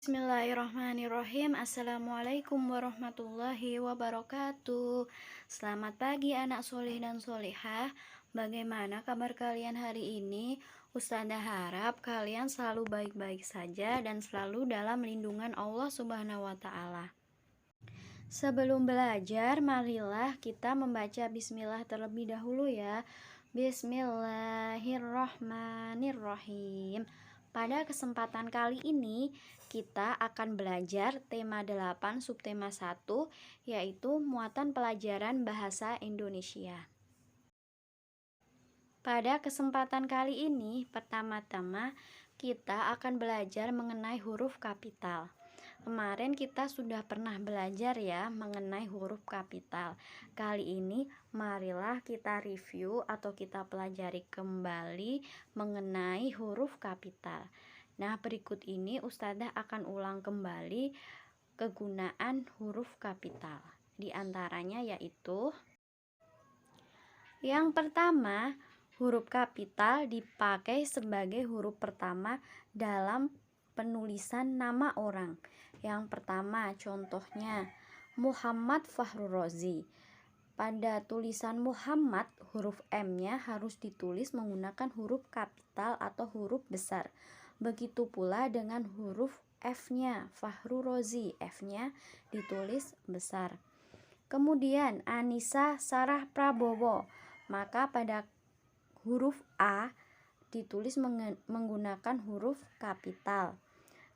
Bismillahirrahmanirrahim. Assalamualaikum warahmatullahi wabarakatuh. Selamat pagi anak soleh dan solehah. Bagaimana kabar kalian hari ini? Ustazah harap kalian selalu baik-baik saja dan selalu dalam lindungan Allah Subhanahu wa Ta'ala. Sebelum belajar, marilah kita membaca bismillah terlebih dahulu ya. Bismillahirrahmanirrahim. Pada kesempatan kali ini kita akan belajar tema 8 subtema 1, yaitu muatan pelajaran bahasa Indonesia. Pada kesempatan kali ini pertama-tama kita akan belajar mengenai huruf kapital. Kemarin kita sudah pernah belajar ya mengenai huruf kapital. Kali ini marilah kita review atau kita pelajari kembali mengenai huruf kapital. Nah, berikut ini Ustazah akan ulang kembali kegunaan huruf kapital. Di antaranya yaitu yang pertama, huruf kapital dipakai sebagai huruf pertama dalam penulisan nama orang. Yang pertama, contohnya Muhammad Fahru Rozi. Pada tulisan Muhammad, huruf M-nya harus ditulis menggunakan huruf kapital atau huruf besar. Begitu pula dengan huruf F-nya, Fahru Rozi, F-nya ditulis besar. Kemudian Anissa Sarah Prabowo, maka pada huruf A ditulis menggunakan huruf kapital.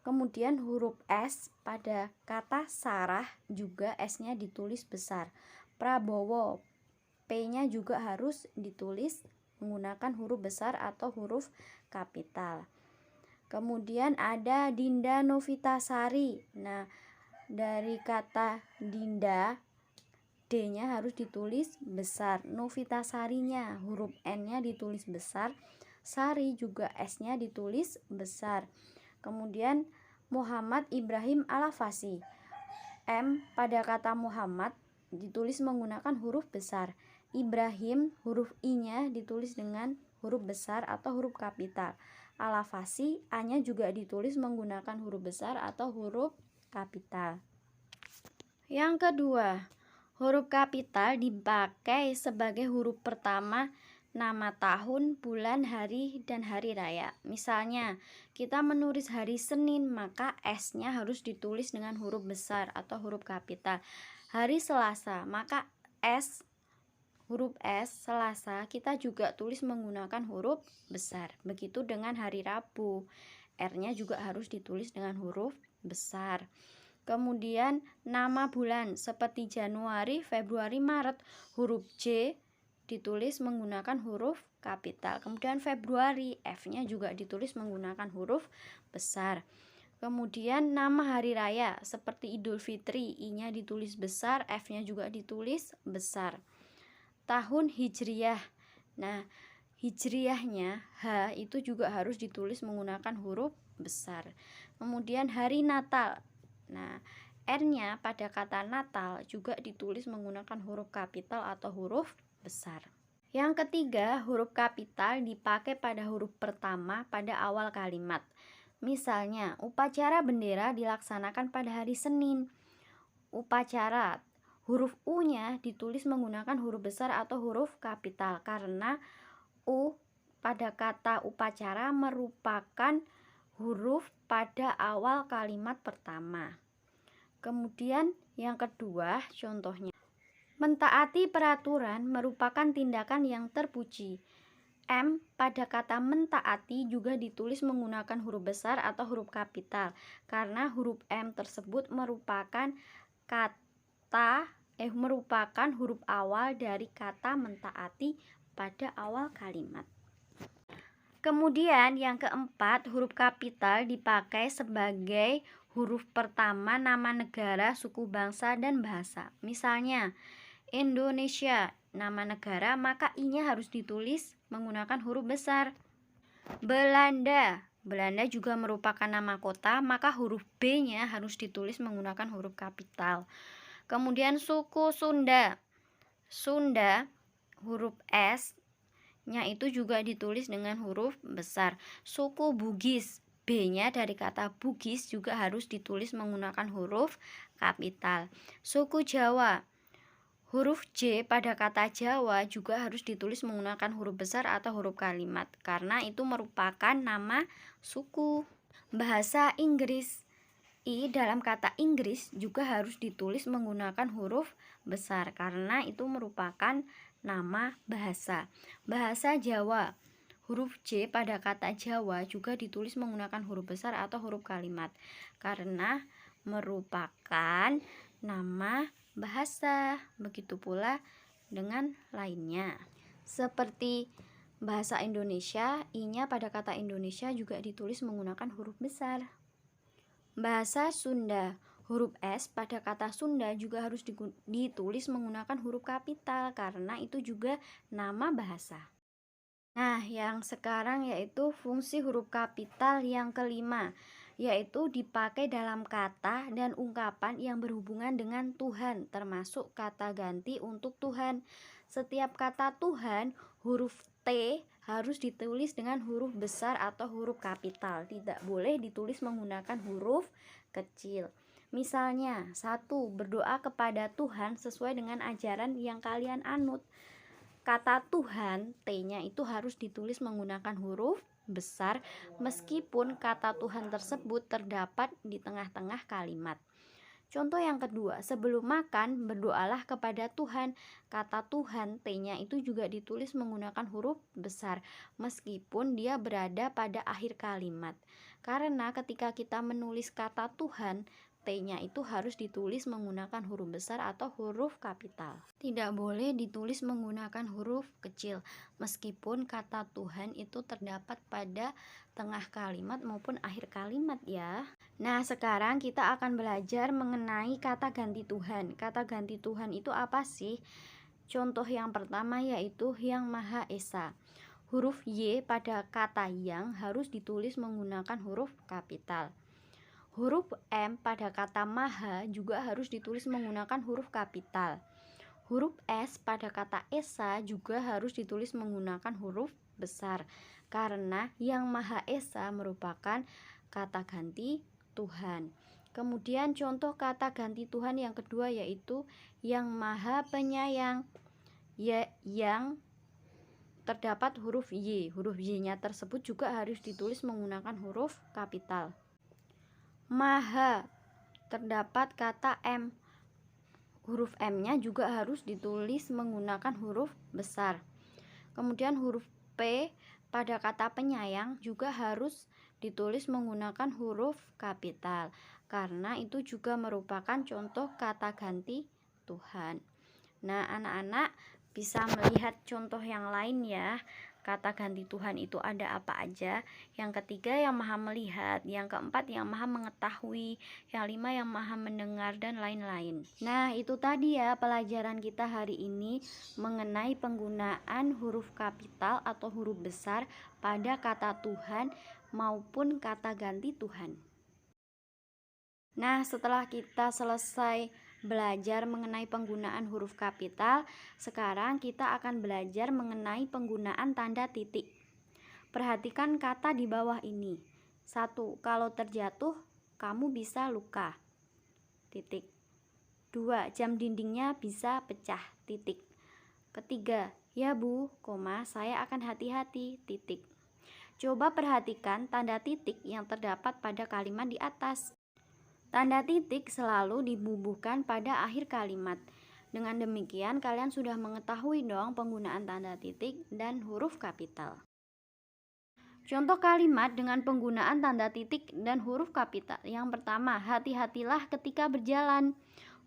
Kemudian huruf S pada kata Sarah juga S-nya ditulis besar. Prabowo, P-nya juga harus ditulis menggunakan huruf besar atau huruf kapital. Kemudian ada Dinda Novitasari. Nah, dari kata Dinda, D-nya harus ditulis besar. Novitasarinya, huruf N-nya ditulis besar. Sari juga S-nya ditulis besar. Kemudian Muhammad Ibrahim Alafasi. M pada kata Muhammad ditulis menggunakan huruf besar. Ibrahim, huruf I-nya ditulis dengan huruf besar atau huruf kapital. Alafasi, A-nya juga ditulis menggunakan huruf besar atau huruf kapital. Yang kedua, huruf kapital dipakai sebagai huruf pertama nama tahun, bulan, hari, dan hari raya. Misalnya, kita menulis hari Senin, maka S-nya harus ditulis dengan huruf besar atau huruf kapital. Hari Selasa, maka S, huruf S, Selasa, kita juga tulis menggunakan huruf besar. Begitu dengan hari Rabu, R-nya juga harus ditulis dengan huruf besar. Kemudian nama bulan seperti Januari, Februari, Maret, huruf J ditulis menggunakan huruf kapital. Kemudian Februari, F-nya juga ditulis menggunakan huruf besar. Kemudian nama hari raya seperti Idul Fitri, I-nya ditulis besar, F-nya juga ditulis besar. Tahun Hijriyah. Nah, Hijriyahnya H itu juga harus ditulis menggunakan huruf besar. Kemudian hari Natal. Nah, R-nya pada kata Natal juga ditulis menggunakan huruf kapital atau huruf besar. Yang ketiga, huruf kapital dipakai pada huruf pertama pada awal kalimat. Misalnya, upacara bendera dilaksanakan pada hari Senin. Upacara, huruf U-nya ditulis menggunakan huruf besar atau huruf kapital karena U pada kata upacara merupakan huruf pada awal kalimat pertama. Kemudian yang kedua, contohnya mentaati peraturan merupakan tindakan yang terpuji. M pada kata mentaati juga ditulis menggunakan huruf besar atau huruf kapital karena huruf M tersebut merupakan huruf awal dari kata mentaati pada awal kalimat. Kemudian yang keempat, huruf kapital dipakai sebagai huruf pertama nama negara, suku, bangsa, dan bahasa. Misalnya Indonesia, nama negara, maka I-nya harus ditulis menggunakan huruf besar. Belanda juga merupakan nama kota, maka huruf B-nya harus ditulis menggunakan huruf kapital. Kemudian suku Sunda, huruf S-nya itu juga ditulis dengan huruf besar. Suku Bugis, B-nya dari kata Bugis juga harus ditulis menggunakan huruf kapital. Suku Jawa, huruf J pada kata Jawa juga harus ditulis menggunakan huruf besar atau huruf kalimat, karena itu merupakan nama suku. Bahasa Inggris, I dalam kata Inggris juga harus ditulis menggunakan huruf besar, karena itu merupakan nama bahasa. Bahasa Jawa, huruf J pada kata Jawa juga ditulis menggunakan huruf besar atau huruf kalimat, karena merupakan nama bahasa. Begitu pula dengan lainnya. Seperti bahasa Indonesia, I-nya pada kata Indonesia juga ditulis menggunakan huruf besar. Bahasa Sunda, huruf S pada kata Sunda juga harus ditulis menggunakan huruf kapital, karena itu juga nama bahasa. Nah, yang sekarang yaitu fungsi huruf kapital yang kelima, yaitu dipakai dalam kata dan ungkapan yang berhubungan dengan Tuhan, termasuk kata ganti untuk Tuhan. Setiap kata Tuhan, huruf T harus ditulis dengan huruf besar atau huruf kapital, tidak boleh ditulis menggunakan huruf kecil. Misalnya, 1. Berdoa kepada Tuhan sesuai dengan ajaran yang kalian anut. Kata Tuhan, T-nya itu harus ditulis menggunakan huruf besar meskipun kata Tuhan tersebut terdapat di tengah-tengah kalimat. Contoh yang kedua, sebelum makan berdoalah kepada Tuhan. Kata Tuhan, T-nya itu juga ditulis menggunakan huruf besar meskipun dia berada pada akhir kalimat. Karena ketika kita menulis kata Tuhan, T-nya itu harus ditulis menggunakan huruf besar atau huruf kapital. Tidak boleh ditulis menggunakan huruf kecil meskipun kata Tuhan itu terdapat pada tengah kalimat maupun akhir kalimat ya. Nah, sekarang kita akan belajar mengenai kata ganti Tuhan. Kata ganti Tuhan itu apa sih? Contoh yang pertama yaitu Yang Maha Esa. Huruf Y pada kata yang harus ditulis menggunakan huruf kapital. Huruf M pada kata maha juga harus ditulis menggunakan huruf kapital. Huruf S pada kata esa juga harus ditulis menggunakan huruf besar, karena Yang Maha Esa merupakan kata ganti Tuhan. Kemudian contoh kata ganti Tuhan yang kedua yaitu Yang Maha Penyayang, yang terdapat huruf Y. Huruf Y-nya tersebut juga harus ditulis menggunakan huruf kapital. Maha, terdapat kata M. Huruf M-nya juga harus ditulis menggunakan huruf besar. Kemudian huruf P pada kata penyayang juga harus ditulis menggunakan huruf kapital, karena itu juga merupakan contoh kata ganti Tuhan. Nah, anak-anak bisa melihat contoh yang lain ya. Kata ganti Tuhan itu ada apa aja? Yang ketiga, Yang Maha Melihat. Yang keempat, Yang Maha Mengetahui. Yang lima, Yang Maha Mendengar, dan lain-lain. Nah, itu tadi ya pelajaran kita hari ini mengenai penggunaan huruf kapital atau huruf besar pada kata Tuhan maupun kata ganti Tuhan. Nah, setelah kita selesai belajar mengenai penggunaan huruf kapital, sekarang kita akan belajar mengenai penggunaan tanda titik. Perhatikan kata di bawah ini. 1. Kalau terjatuh, kamu bisa luka. Titik. 2. Jam dindingnya bisa pecah. Titik. Ketiga, ya Bu, saya akan hati-hati. Titik. Coba perhatikan tanda titik yang terdapat pada kalimat di atas. Tanda titik selalu dibubuhkan pada akhir kalimat. Dengan demikian, kalian sudah mengetahui dong penggunaan tanda titik dan huruf kapital. Contoh kalimat dengan penggunaan tanda titik dan huruf kapital. Yang pertama, hati-hatilah ketika berjalan.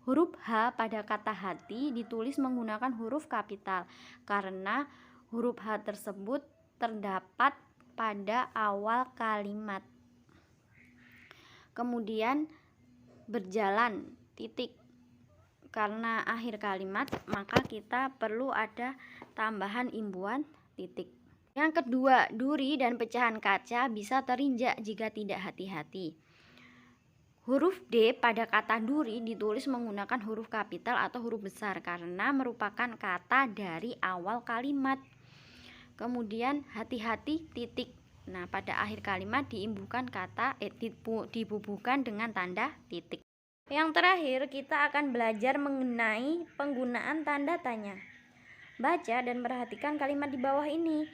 Huruf H pada kata hati ditulis menggunakan huruf kapital, karena huruf H tersebut terdapat pada awal kalimat. Kemudian berjalan, titik, karena akhir kalimat maka kita perlu ada tambahan imbuhan titik. Yang kedua, duri dan pecahan kaca bisa terinjak jika tidak hati-hati. Huruf D pada kata duri ditulis menggunakan huruf kapital atau huruf besar karena merupakan kata dari awal kalimat. Kemudian hati-hati, titik, Nah, pada akhir kalimat diimbuhkan dibubuhkan dengan tanda titik. Yang terakhir, kita akan belajar mengenai penggunaan tanda tanya. Baca dan perhatikan kalimat di bawah ini.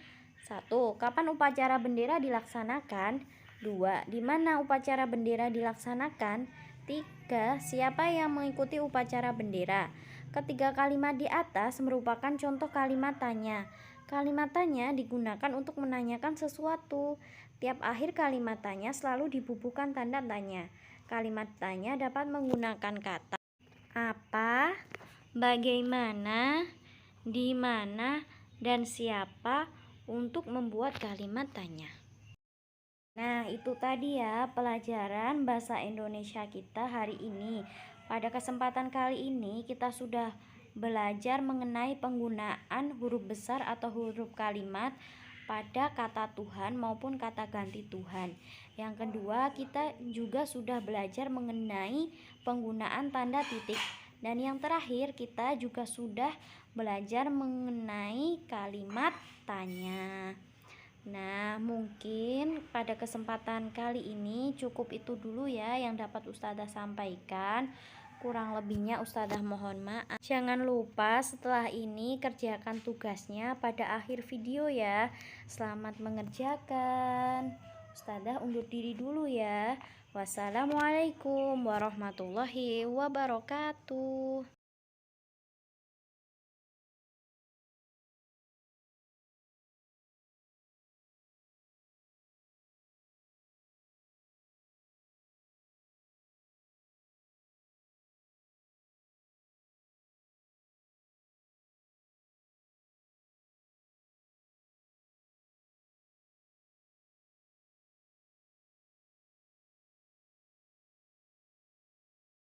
1. Kapan upacara bendera dilaksanakan? 2. Di mana upacara bendera dilaksanakan? 3. Siapa yang mengikuti upacara bendera? Ketiga kalimat di atas merupakan contoh kalimat tanya. Kalimat tanya digunakan untuk menanyakan sesuatu. Tiap akhir kalimat tanya selalu dibubuhkan tanda tanya. Kalimat tanya dapat menggunakan kata apa, bagaimana, di mana, dan siapa untuk membuat kalimat tanya. Nah, itu tadi ya pelajaran bahasa Indonesia kita hari ini. Pada kesempatan kali ini kita sudah belajar mengenai penggunaan huruf besar atau huruf kalimat pada kata Tuhan maupun kata ganti Tuhan. Yang kedua, kita juga sudah belajar mengenai penggunaan tanda titik. Dan yang terakhir, kita juga sudah belajar mengenai kalimat tanya. Nah, mungkin pada kesempatan kali ini cukup itu dulu ya yang dapat Ustazah sampaikan. Kurang lebihnya Ustazah mohon maaf. Jangan lupa setelah ini kerjakan tugasnya pada akhir video ya. Selamat mengerjakan. Ustazah undur diri dulu ya. Wassalamualaikum warahmatullahi wabarakatuh.